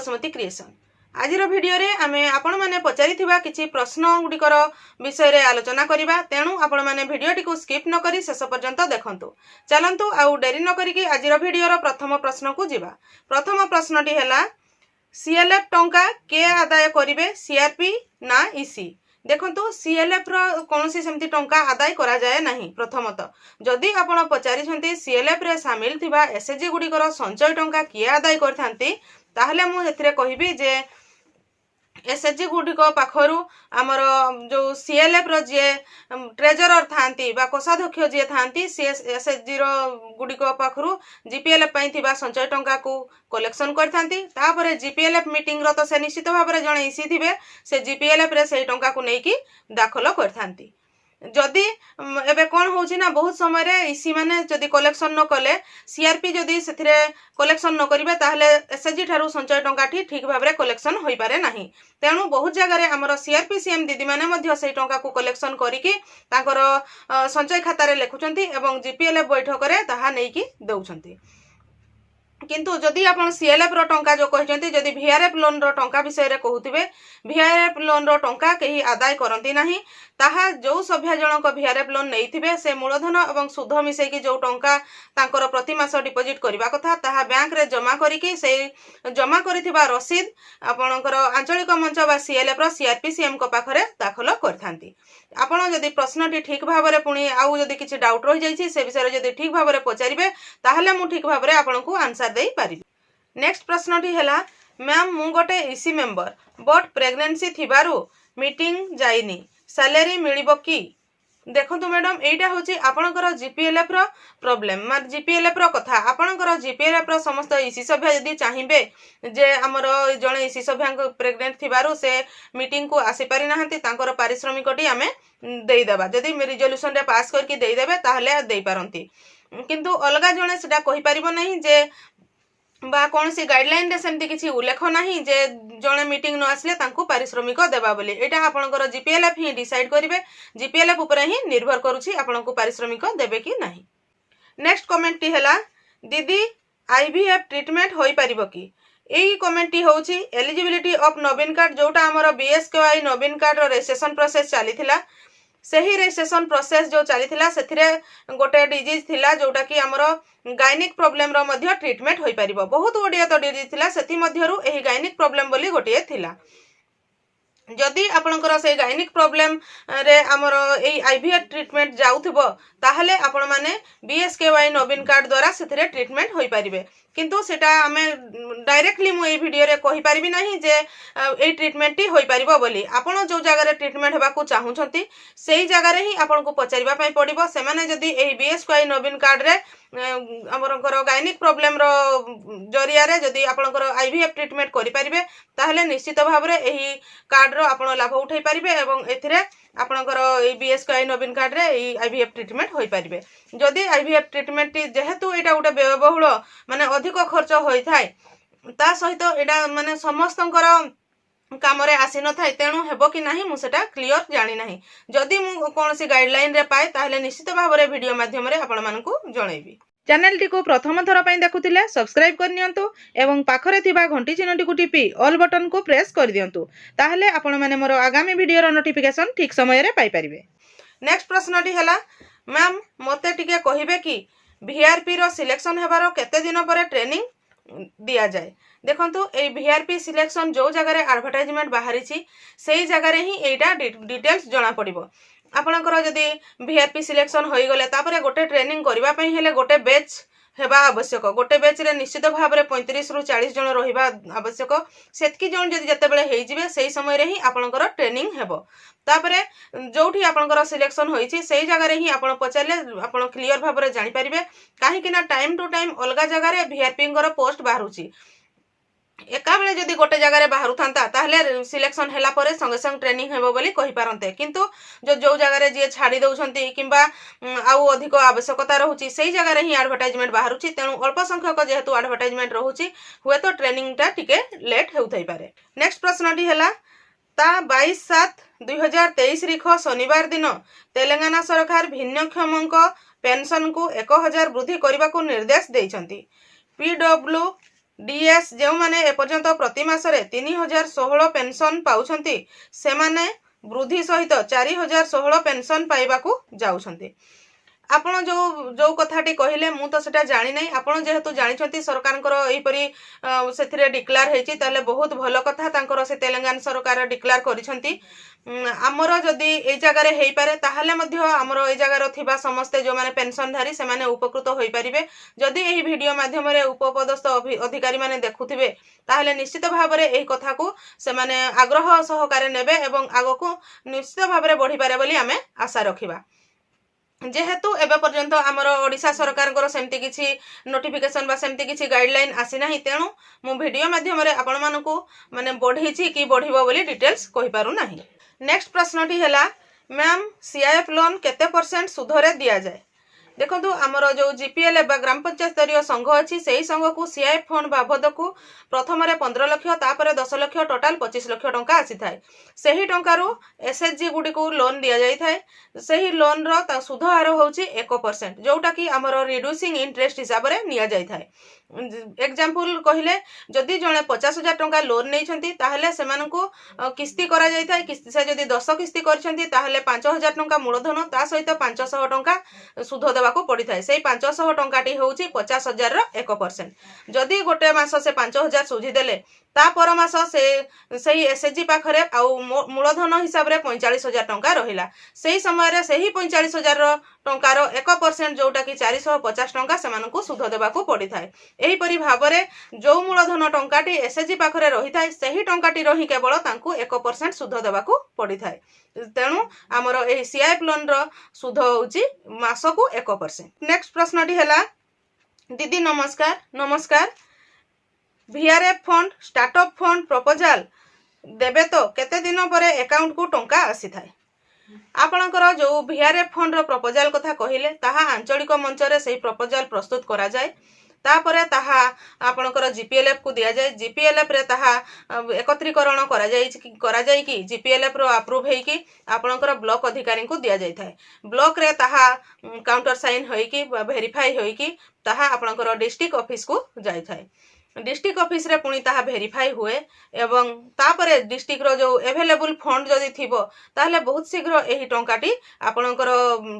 Basumati creation. आज video रे आमे आपण माने पचारि थिबा किछि प्रश्न गुडिकर विषय रे आलोचना करिबा। तेणु आपण माने भिडियो टिकु स्किप न करी शेष पर्यंत देखंतु। चलंतु आउ डेरी न करी आज भिडियो रो प्रथम प्रश्न को जिबा। प्रथम प्रश्नटी हैला सीएलएफ टंका के आदाय करिवे, सीआरपी ना ईसी? देखंतु सीएलएफ रो कोनोसी सेमती टंका आदाय करा जाय नाही। प्रथमतः जदि आपण पचारि छंती सीएलएफ रे शामिल थिबा एसएचजी गुडिकर संचय टंका किए आदाय करथांती, ताहले मु हेथिरे कहिबी जे एसएचजी गुडिक पाखरु आमर जो सीएलएफ रो जे ट्रेजरर थांती बा कोषाध्यक्ष जे थांती सी एसएचजी रो गुडिक पाखरु जीपीएलएफ पई थिबा संचय टंका को कलेक्शन करथांती। तापरे जीपीएलएफ मीटिंग रो तो से निश्चित भाबरे जणे इसी थिबे, से जीपीएलएफ रे सेही टंका को नेकी दाखल करथांती। जदि एबे कोन होउछि ना बहुत समय रे इसी माने जदि कलेक्शन न कले सीआरपी जदि सेथिरे कलेक्शन न करिवे ताहले एसएचजी थारु संचय टंकाठी ठीक भाबरे कलेक्शन होई पारे नाही। तेणु बहुत जगह रे हमर सीआरपी सीएम दीदी माने मध्य सेही टंका को कलेक्शन करिकि ताकर संचय खाता रे लेखुचंती एवं जीपीएलएफ बैठक रे ताहा नेकी देउछंती। किंतु जदि आपण सीएलएफ रो टंका जो कहचंती जदि वीआरएफ लोन रो टंका विषय रे कहउथिबे, वीआरएफ लोन रो टंका केही आदाय करंती नाही। ताहा जो सभ्य जनक वीआरएफ लोन नेइथिबे से मूलधन एवं सुध मिसै कि जो टंका तांकर प्रति मास डिपोजिट करबा कथा ताहा बैंक रे जमा करिकि से जमा करिथिबा रसीद आपणकर आंचलिक मंच बा सीएलएफ रो सीआरपी सीएम को पाखरे दाखल करथांती। आपण जदि प्रश्नटी ठीक भाबरे पुणी आउ जदि किछि डाउट रहि जाइछि से विषय रे जदि ठीक भाबरे पचारिबे ताहले मु ठीक भाबरे आपनकु आंसर देई पारिबी। नेक्स्ट प्रश्नटी हैला मैम मु गोटे ईसी मेंबर बट प्रेगनेंसी थिबारु मीटिंग जाइनी, सैलरी मिलिबो की? देखंतु मैडम एटा होची आपनकर जीपीएलएफ रो प्रॉब्लम मार जीपीएलएफ रो कथा। आपनकर जीपीएलएफ रो समस्त ईसी सभ्य यदि चाहिबे जे हमर जणे ईसी सभ्यांक प्रेग्नेंट थिबारु से मीटिंग को आसी पारि नाहंती तांकर पारिश्रमिकटी आमे देई देबा। जदि रिजोल्यूशन रे पास करके देई देबे ताहले देई पारंती, किंतु अलगा जणे सेटा कहि परिबो नाही जे बा कौन सी गाइडलाइन रे सेमती किछि उल्लेख नाही जे जणे मीटिंग न आसले तांकु पारिश्रमिक देबा बोली। एटा आपनकर जीपीएलएफ ही डिसाइड करिवे, जीपीएलएफ ऊपर ही निर्भर करूछि आपनकु पारिश्रमिक देबे कि नाही। नेक्स्ट कमेंट टी हैला दीदी आईवीएफ ट्रीटमेंट होई परिबो की? एई कमेंट टी होउछि एलिजिबिलिटी ऑफ नवीन कार्ड जोटा हमर बीएसकेवाई नवीन कार्ड रो रजिस्ट्रेशन प्रोसेस चलीथिला। सही रजिस्ट्रेशन प्रोसेस जो चलीथिला सेथिरे गोटे डिजीज थिला जोटा कि हमर गायनिक प्रॉब्लम रो मध्य ट्रीटमेंट होई परिबो। बहुत ओडिया तो डिजीज थिला सेथि मध्यरु एही गायनिक प्रॉब्लम बोली गोटिए थिला। जदि आपनकर से गायनिक प्रॉब्लम रे हमर एई आईवीएफ ट्रीटमेंट जाउथबो ताहले आपण माने बीएसकेवाई नवीन कार्ड द्वारा सेथिरे ट्रीटमेंट होई परिबे। किंतु सेटा हमें डायरेक्टली मु ए वीडियो रे कहि परिबि नाही जे ए ट्रीटमेंट टी होई परिबो बोली। आपण जो जगह रे ट्रीटमेंट हेबा को चाहुछंती सेही जगह रे ही आपण को पचारिबा पई पड़िबो। से माने जदि एही बीएसकेवाई नवीन कार्ड रे हमरकर गायनिक प्रॉब्लम रो जरिया रे जदि आपनकर आईवीएफ ट्रीटमेंट करि परिबे ताहले निश्चित भाबरे एही कार्ड रो आपण लाभ उठाई परिबे एवं एथिरे आपनकर ए बीएसकेवाई नवीन कार्ड रे ए आईवीएफ ट्रीटमेंट होई परिबे। जदि आईवीएफ ट्रीटमेंट जेहेतु एटा गोटे व्ययबहुल माने अधिक खर्च होई थाए ता सहित एटा माने समस्तंकर काम रे आसी न थाए, तेणु हेबो कि नाही मु सेटा क्लियर जानि नाही। जदि मु कोनसी गाइडलाइन रे पाए ताहले निश्चित भाबरे वीडियो माध्यम रे आपण मानकु जणैबी। चैनल टी को प्रथम थर पई देखुतिले सब्सक्राइब कर नियंतु एवं पाखरे थिबा घंटी चिन्हटी को टिपी ऑल बटन को प्रेस कर दियंतु, ताहले आपण माने मोर आगामी वीडियो रो नोटिफिकेशन ठीक समय रे पाई परिबे। नेक्स्ट प्रश्न टी हैला मैम मते टिके कहिबे कि वीआरपी रो सिलेक्शन हेबारो केते दिन परे ट्रेनिंग दिया जाए? देखंतु ए वीआरपी सिलेक्शन जो जगह रे एडवर्टाइजमेंट बाहरी छी सेही जगह रे ही एटा डिटेल्स जणा पड़िबो। आपनकर जदि वीआरपी सिलेक्शन होई गले तापरे गोटे ट्रेनिंग करबा पई हेले गोटे बैच हेबा आवश्यक। गोटे बैच रे निश्चित भाव रे 35 रु 40 जण रहिबा आवश्यक। सेतकी जण जदि जतेबेले हेइ जिवे सेही समय रे ही आपनकर ट्रेनिंग हेबो। तापरे जोठी आपनकर सिलेक्शन होईछि सेही जगह रे ही आपण पचारले आपण क्लियर भाव रे जानि परिबे, काहे कि ना टाइम टू टाइम अलगा जगह रे वीआरपी कर पोस्ट बाहरुछि। एका बेले जदि गोटे जगह रे बाहरु थांता ताहले सिलेक्शन हैला परे संगे संग ट्रेनिंग हेबो बोली कहि पारंते, किंतु जो जगह रे जे छाडी दउछंती किंबा आउ अधिक आवश्यकता रहुछि सेही जगह रे ही एडवर्टाइजमेंट बाहरुछि। तेणु अल्प संख्यक जेहेतु एडवर्टाइजमेंट रहुछि हुए तो ट्रेनिंग टा टिके लेट हेउथै पारे। नेक्स्ट प्रश्नटी हैला ता 22/7/2023 रिख शनिवार दिन तेलंगाना सरकार भिन्नक्षमक पेंशन को 1000 वृद्धि करने को निर्देश देइछंती। पीडब्ल्यू डीएस जो माने एपर्यंत प्रति मासरे 3016 पेंशन पाउछंती से माने वृद्धि सहित 4016 पेंशन पाइबाकू जाउछंती। आपण जो जो कथाटी कहले मु तो सेटा जानि नै आपण जेहेतु जानिछंती सरकारଙ୍କର एहिपरि सेथिरे डिक्लेयर हेछि ताले बहुत भलो कथा तांकर से तेलंगाना सरकार डिक्लेयर करिछंती। आमर जदि ए जगह रे हेइ पारे ताहाले मध्य आमर ए जगह रो थिबा समस्त जो माने पेंशनधारी से माने उपकृत होई परिबे। जदि एही वीडियो माध्यम रे उपपदस्थ अधिकारी माने देखुथिबे ताहाले निश्चित भाव रे एही कथा को से माने आग्रह सहकारे नेबे एवं आगको निश्चित भाव रे बढ़ी पारे बोली आमे आशा रखिबा। जेहेतु एबे पर्यंत आमर ओडिशा सरकार सेमती किछि नोटिफिकेशन बा सेमती किछि गाइडलाइन आसी नाही तेणु मु वीडियो माध्यम रे आपण मानकू माने बढ़ीछि कि बढ़िबो बोली डिटेल्स कहि पारु नाही। नेक्स्ट प्रश्नटी हैला मैम सीआईएफ लोन केते परसेंट सुधरे दिया जाए। देखो आमर जो जीपीएल बा ग्राम पंचायत स्तरीय संघ अच्छी से ही संघ को सीआईएफ फंड बाबद को प्रथम 15 लाख तापर 10 लाख टोटाल 25 लाख टंका आसी थाए। सही टंकारु एसएचजी गुडी को लोन दिया जाई थाए। सही लोन रो सुध हार होची 1% जोटा कि आमर रिड्यूसिंग इंटरेस्ट हिसाब रे निया जाई थाए। एग्जांपल कहले जदि जने 50,000 टंका लोन नै छंती ताहले सेमानकु किस्ती करा जाई थाए। किस्ती से जदि 10 किस्ती करछंती ताहले 5,000 टंका मूलधन ता सहित 500 टंका सुध देबाको पड़ी थाए। सेही 500 टंकाटी होची 50,000 रो 1%। जदि गोटे मास से 5,000 सुझी देले ता पर मास से सही एसएचजी पाखरे आ मूलधन हिसाब रे 45,000 टंका रहिला। सेही समय रे सेही 45,000 टंकार 1% जोटा कि 450 टंका सेमानकु सुध देबाको पड़ी थाए। एही परि भाबरे जो मूलधन टंकाटी एसएचजी पाखरे रही थाए सेही टंकाटी रही केवल तांकु 1% सुध देबाको पड़ी थाए। तेणु आमर एही सीआईएफ लोन रो सुध होची मासकु 1%। नेक्स्ट प्रश्नटी हैला दीदी नमस्कार। नमस्कार VRF fund startup fund proposal देबे तो केते दिन परे अकाउंट को टंका आसी थाए। आपणकर जो वीआरएफ फंड रो प्रपोजल कथा कहिले ताहा आंचलिक मंच रे सेही प्रपोजल प्रस्तुत करा जाय। तापरे ताहा आपणकर जीपीएलएफ को दिया जाए। जीपीएलएफ रे ताहा एकत्रीकरण करा जाय कि जीपीएलएफ रो अप्रूव हेई कि आपणकर ब्लॉक अधिकारी को दिया जाय थाए। ब्लॉक रे ताहा काउंटर साइन होई कि वेरीफाई होई कि ताहा आपणकर डिस्ट्रिक्ट ऑफिस को जाय थाए। डिस्ट्रिक्ट ऑफिस रे पुणी ताहा वेरीफाई हुए एवं तापरे डिस्ट्रिक्ट रो जो अवेलेबल फंड जदि थिबो ताहले बहुत शीघ्र एही टंकाटी आपणकर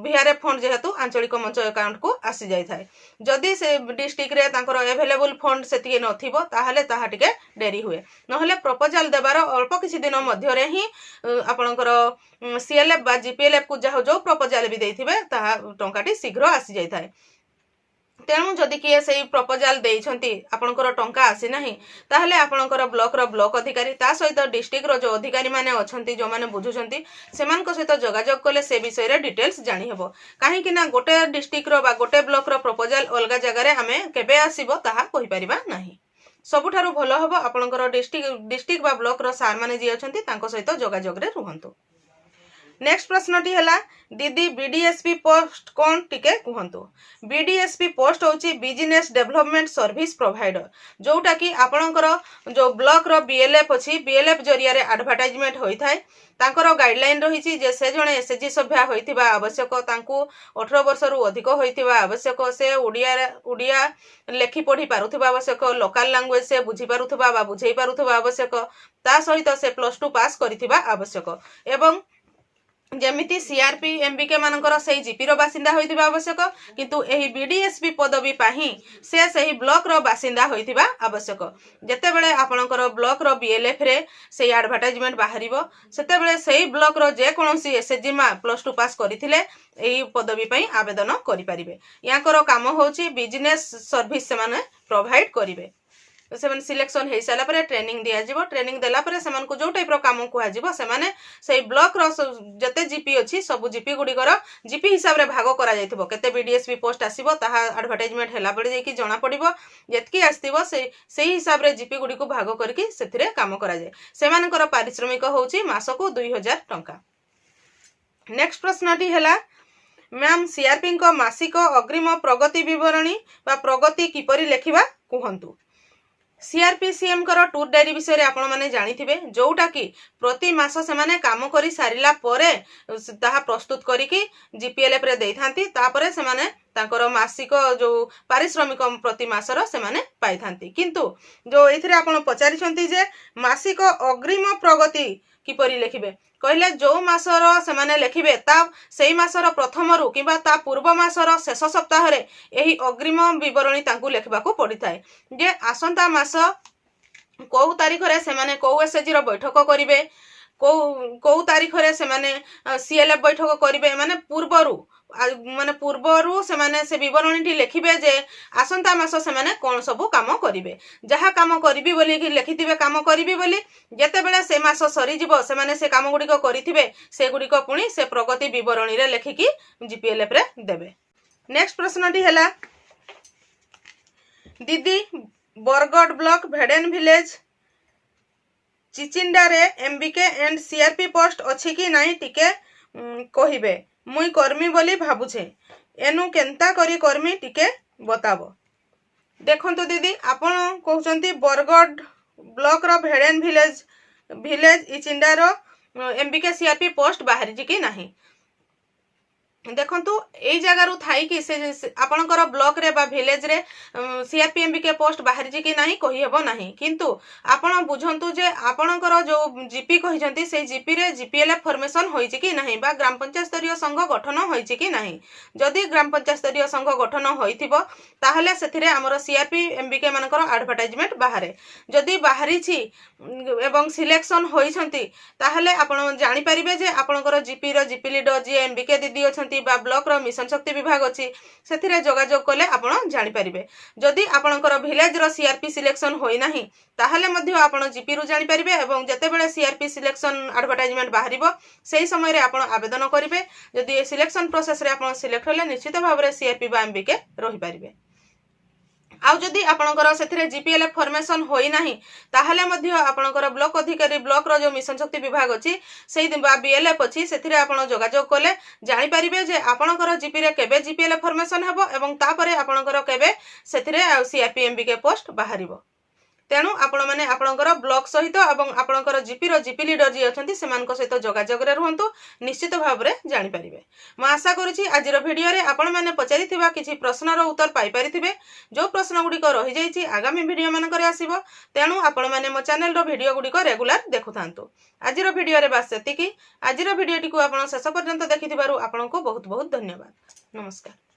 वीआरएफ फंड जेहेतु आंचलिक मंच अकाउंट को आसी जाय थाए। जदि से डिस्ट्रिक्ट रे तांकर अवेलेबल फंड सेति नथिबो ताहले ताहा टिके डेरी हुए। नहले प्रपोजल देबार अल्प किछि दिन मध्य रे ही आपणकर सीएलएफ बा जीपीएलएफ को जो प्रपोजल भी देथिबे ताहा टंकाटी शीघ्र आसी जाय थाए। तेणु जदि किए से प्रपोजल देइछंती आपणकर टंका आसी नाही ताहले आपणकर ब्लॉक रो ब्लॉक अधिकारी ता सहित डिस्ट्रिक्ट रो जो अधिकारी माने अछंती जो माने बुझुछंती सेमानक सहित जोगाजोग कले से विषय रे डिटेल्स जानि हेबो। काहे कि ना गोटे डिस्ट्रिक्ट रो बा गोटे ब्लॉक रो प्रपोजल अलगा जगह रे हमें केबे आसीबो ताहा कहि परिबा नाही। सबुठारु भलो हबो आपणकर डिस्ट्रिक्ट बा ब्लॉक रो सार माने जे अछंती तांको सहित जोगाजोग रे रुहंतु। नेक्स्ट प्रश्नटी हैला दीदी बीडीएसपी पोस्ट कौन टिके कहंतु। बीडीएसपी पोस्ट होची बिजनेस डेवलपमेंट सर्विस प्रोवाइडर जोटा कि आपणकर जो ब्लॉक रो बीएलएफ अछि बीएलएफ जरिया रे एडवर्टाइजमेंट होई थाए। तांकर गाइडलाइन रही जे से जणे एसएचजी सभ्य होइथिबा आवश्यक तांकू 18 वर्ष रु अधिक होइथिबा आवश्यक से उडिया लेखि पढ़ी पारुथिबा आवश्यक लोकल लैंग्वेज से बुझी पारुथिबा बा बुझेई पारुथिबा आवश्यक ता सहित से +2 पास करिथिबा आवश्यक एवं जेमिति सीआरपी एमबीके मानकर सही जीपी रो बासिंदा होइथिबा आवश्यक किंतु एही बीडीएसपी पदवी पाही से सही ब्लॉक रो बासिंदा होइथिबा आवश्यक। जते बेले आपणकर ब्लॉक रो बीएलएफ रे सही एडवर्टाइजमेंट बाहरिबो सेते बेले सही ब्लॉक रो जे कोनोसी एसएचजी मा +2 पास करिथिले एही पदवी पई आवेदन करि परिबे। याकर काम होची बिजनेस सर्विस से माने प्रोवाइड करिवे। सेमन सिलेक्शन हे साला परे ट्रेनिंग दिया जिवो। ट्रेनिंग देला परे सेमन को जो टाइप रो काम को आजिवो से माने सेही ब्लॉक रो जते जीपी अछि सब जीपी गुडी कर जीपी हिसाब रे भाग करा जायथिबो। केते बीडीएसपी पोस्ट आसीबो ताहा एडवर्टाइजमेंट हेला पड़े जे कि जणा पड़िबो। जेतकी आस्तिबो सेही हिसाब रे जीपी गुडी को भाग करके सेथिरे काम करा जाय। सेमानकर पारिश्रमिक होउची मासको 2000 टंका। नेक्स्ट प्रश्नटी हैला मैम सीआरपी को मासिक अग्रिम प्रगति विवरणी बा प्रगति किपरि लेखिबा कहंतु। सीआरपीसीएम कर टूर डायरी विषय रे आपण माने जानिथिबे जोटा कि प्रति मास से माने काम करी सारिला परे ताहा प्रस्तुत करिकि जीपीएलएफ रे देइथांती तापरे से माने तांकर मासिक जो पारिश्रमिक प्रति मासर से पाई किंतु जो ये आपण पचारि जे मासिक अग्रिम प्रगति किपरि लिखिबे कहले जो मासर से लिखिबे ता सेई मासर प्रथम रु किबा ता पूर्व मासर शेष सप्ताह रे एही अग्रिम विवरणी तांकु लेखबाकू पड़िथाय जे आसंता मास कौ तारीख रे से कौ एसएचजी रो बैठक करिवे कौ तारीख रे से सीएलएफ बैठक करिवे माने पूर्वरु से विवरणी लिखिबे जे आसंता मास से कौन सब काम करिवे जहा काम करिबी बोली कि लिखिथिबे काम करिबी बोली जेते बेले से मास सरी जिवो से काम गुडी करिथिबे से गुडी पुणी से प्रगति विवरणी रे लिखिकी जीपीएलएफ रे देबे। नेक्स्ट प्रश्नटी हैला दीदी बरगढ़ ब्लॉक भेडेन विलेज चिचिंडा रे एमबीके एंड सीआरपी पोस्ट अछि कि नहीं टिके कहिबे मुई कर्मी बोली भाबुछे एनु केंता करी कर्मी टिके बताबो। देखंतु दीदी आपण कहउचंती बरगढ़ ब्लॉक रो भेडेन विलेज इचिंडा रो एमबीके सीआरपी पोस्ट बाहरी जी कि नहीं देखंतु एई जगह रु थाई कि से आपनकर ब्लॉक रे बा विलेज रे सीआरपी एमबीके पोस्ट बाहरी जी कि नहीं कहि हेबो नहीं किंतु आपण बुझंतु जे आपनकर जो जीपी कहिजंती से जीपी रे जीपीएलएफ फॉर्मेशन होईची कि नहीं बा ग्राम पंचायत स्तरीय संघ गठन होईची कि नहीं जदि ग्राम पंचायत स्तरीय संघ गठन होईथिबो ताहले सेथिरे हमर सीआरपी एमबीके मानकर एडवर्टाइजमेंट बाहरे जदि बाहरी छी एवं सिलेक्शन होईछंती ताहले आपण जानि परिबे जे आपनकर जीपी रो जीपी लीडर जी एमबीके दीदी अछंती बा ब्लॉक रो मिशन शक्ति विभाग अछि सेथिरे जोगाजोग कले आपण जानि परिबे जदि आपनकर विलेज रो सीआरपी सिलेक्शन होई नाही ताहले मध्ये आपण जीपी रु जानि परिबे एवं जते बेले सीआरपी सिलेक्शन एडवर्टाइजमेंट बाहरिबो सेही समय रे आपण आवेदन करिवे जदि सिलेक्शन प्रोसेस रे आपण सिलेक्ट होले निश्चित भाव रे सीआरपी बा एमबीके रहि परिबे आउ जदि आपनकर सेथिरे जीपीएलएफ फॉर्मेशन होई नाही ताहले मध्ये आपनकर ब्लॉक अधिकारी ब्लॉक रो जो मिशन शक्ति विभाग अछि सेही बा बीएलएफ अछि सेथिरे आपण जोगाजोग कले जानि परिबे जे आपनकर जीपी रे केबे जीपीएलएफ फॉर्मेशन हेबो एवं तापरे आपनकर केबे सेथिरे सीआरपी एमबीके पोस्ट बाहरिबो तेणु आपण माने आपनकर ब्लॉक सहित एवं आपनकर जीपी रो जीपी लीडर जी अछंती सेमानक सहित जोगाजोग रे रहंतु निश्चित भाव रे जानि परिबे। म आशा करूची आजिर वीडियो रे आपण माने पचारिथिबा किछि प्रश्न रो उत्तर पाई परिथिबे जो प्रश्न गुडी को रहि जाईची आगामी वीडियो मान करे आसीबो तेणु आपण माने मो चैनल रो वीडियो गुडी को रेगुलर देखुथांतु। आजिर वीडियो रे बास सेतिकी आजिर वीडियो टी को आपण शेष पर्यंत देखिथिबारु आपनको बहुत बहुत धन्यवाद। नमस्कार।